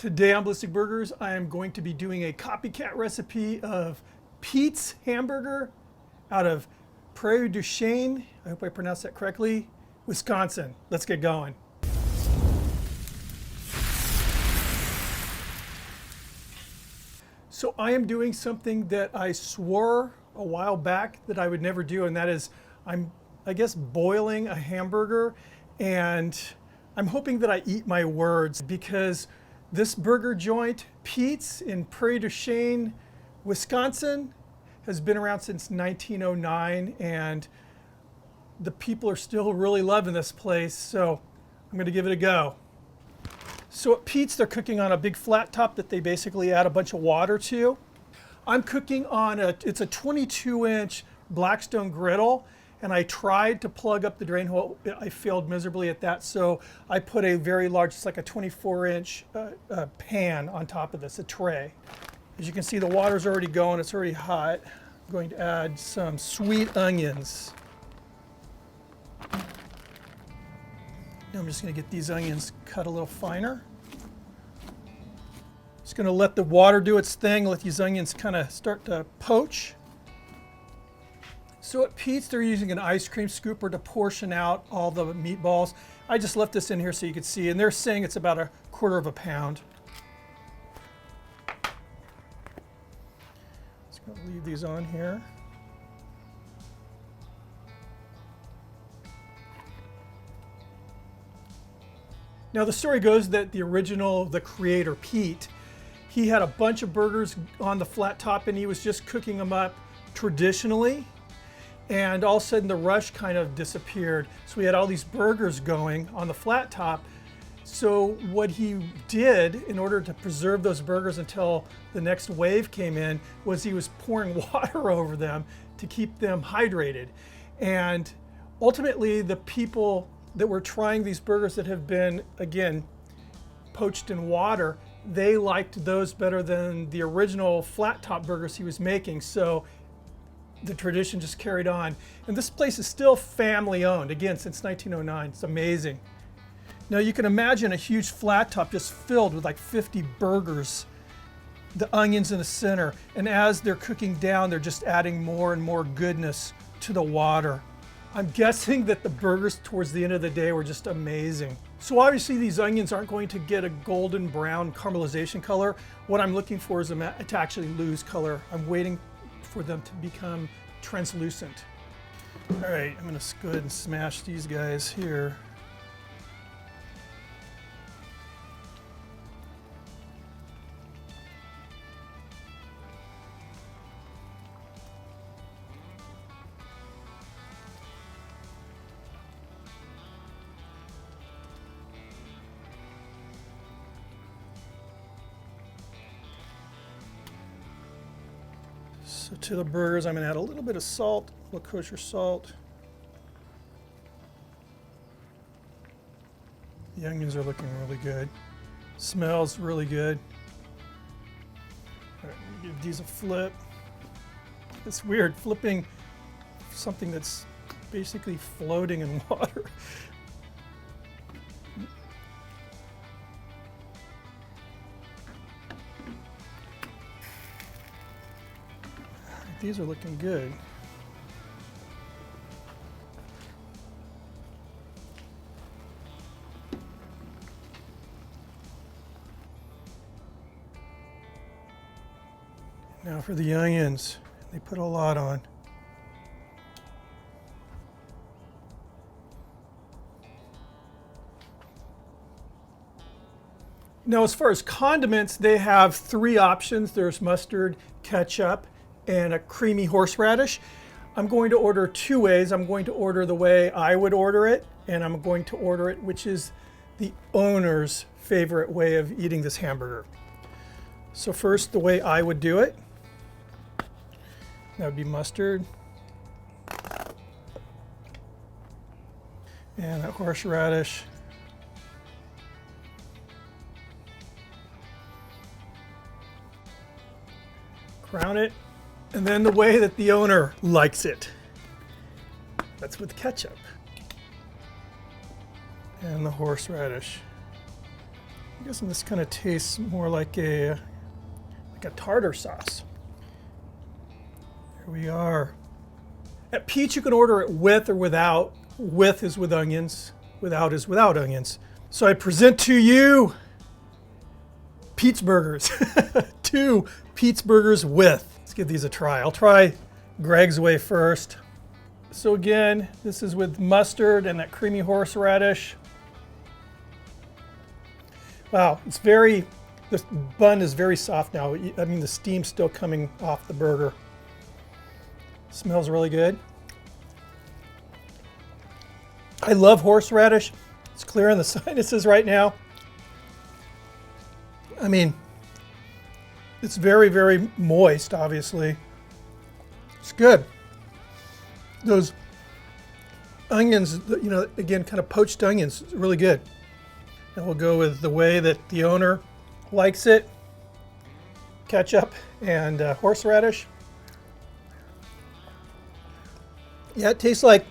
Today on Ballistic Burgers, I am going to be doing a copycat recipe of Pete's hamburger out of Prairie du Chien, I hope I pronounced that correctly, Wisconsin. Let's get going. So I am doing something that I swore a while back that I would never do, and that is I guess boiling a hamburger, and I'm hoping that I eat my words because this burger joint, Pete's in Prairie du Chien, Wisconsin, has been around since 1909, and the people are still really loving this place, so I'm going to give it a go. So at Pete's, they're cooking on a big flat top that they basically add a bunch of water to. I'm cooking on it's a 22-inch blackstone griddle, and I tried to plug up the drain hole. I failed miserably at that, so I put a very large, it's like a 24-inch pan on top of this, a tray. As you can see, the water's already going, it's already hot. I'm going to add some sweet onions. Now I'm just going to get these onions cut a little finer. Just going to let the water do its thing, let these onions kind of start to poach. So at Pete's, they're using an ice cream scooper to portion out all the meatballs. I just left this in here so you could see, and they're saying it's about 1/4 pound. Just going to leave these on here. Now the story goes that the creator, Pete, he had a bunch of burgers on the flat top and he was just cooking them up traditionally. And all of a sudden the rush kind of disappeared. So we had all these burgers going on the flat top. So what he did in order to preserve those burgers until the next wave came in was he was pouring water over them to keep them hydrated. And ultimately the people that were trying these burgers that have been, again, poached in water, they liked those better than the original flat top burgers he was making. So the tradition just carried on. And this place is still family owned, again, since 1909. It's amazing. Now you can imagine a huge flat top just filled with like 50 burgers, the onions in the center. And as they're cooking down, they're just adding more and more goodness to the water. I'm guessing that the burgers towards the end of the day were just amazing. So obviously these onions aren't going to get a golden brown caramelization color. What I'm looking for is to actually lose color. I'm waiting for them to become translucent. All right, I'm gonna go ahead and smash these guys here. So to the burgers, I'm going to add a little bit of salt, a little kosher salt. The onions are looking really good. Smells really good. All right, give these a flip. It's weird flipping something that's basically floating in water. These are looking good. Now for the onions, they put a lot on. Now as far as condiments, they have 3 options. There's mustard, ketchup, and a creamy horseradish. I'm going to order 2 ways. I'm going to order the way I would order it, and I'm going to order it which is the owner's favorite way of eating this hamburger. So first, the way I would do it, that would be mustard and that horseradish. Crown it. And then the way that the owner likes it. That's with ketchup. And the horseradish. I'm guessing this kind of tastes more like a tartar sauce. Here we are. At Pete's, you can order it with or without. With is with onions, without is without onions. So I present to you Pete's Burgers. 2 Pete's Burgers with. Let's give these a try. I'll try Greg's way first. So again, this is with mustard and that creamy horseradish. Wow, this bun is very soft now. I mean, the steam's still coming off the burger. Smells really good. I love horseradish. It's clearing the sinuses right now. I mean, it's very, very moist, obviously. It's good. Those onions, you know, again, kind of poached onions, really good. And we'll go with the way that the owner likes it. Ketchup and horseradish. Yeah, it tastes like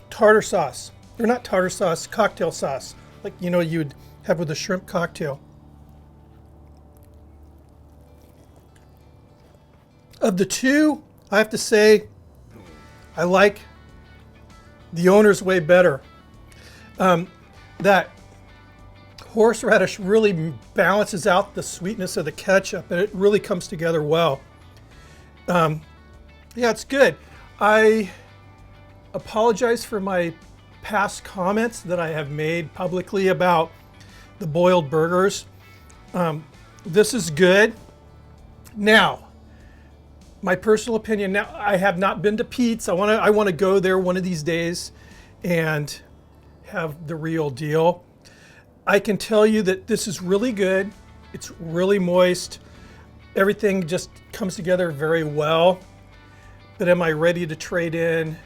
tartar sauce. Or not tartar sauce, cocktail sauce. Like, you know, you'd have with a shrimp cocktail. Of the 2, I have to say, I like the owner's way better. That horseradish really balances out the sweetness of the ketchup, and it really comes together well. Yeah, it's good. I apologize for my past comments that I have made publicly about the boiled burgers. This is good. Now, my personal opinion. Now, I have not been to Pete's. I want to go there one of these days and have the real deal. I can tell you that this is really good. It's really moist. Everything just comes together very well. But am I ready to trade in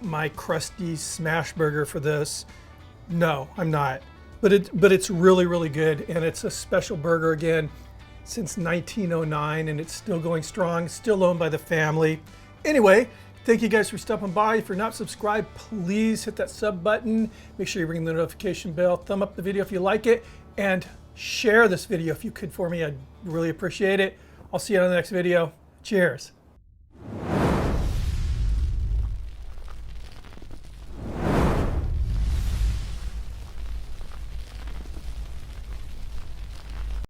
my crusty smashburger for this? No, I'm not. But it's really, really good, and it's a special burger again since 1909, and it's still going strong, still owned by the family. Anyway, thank you guys for stopping by. If you're not subscribed, please hit that sub button. Make sure you ring the notification bell. Thumb up the video if you like it, and share this video if you could for me. I'd really appreciate it. I'll see you on the next video. Cheers.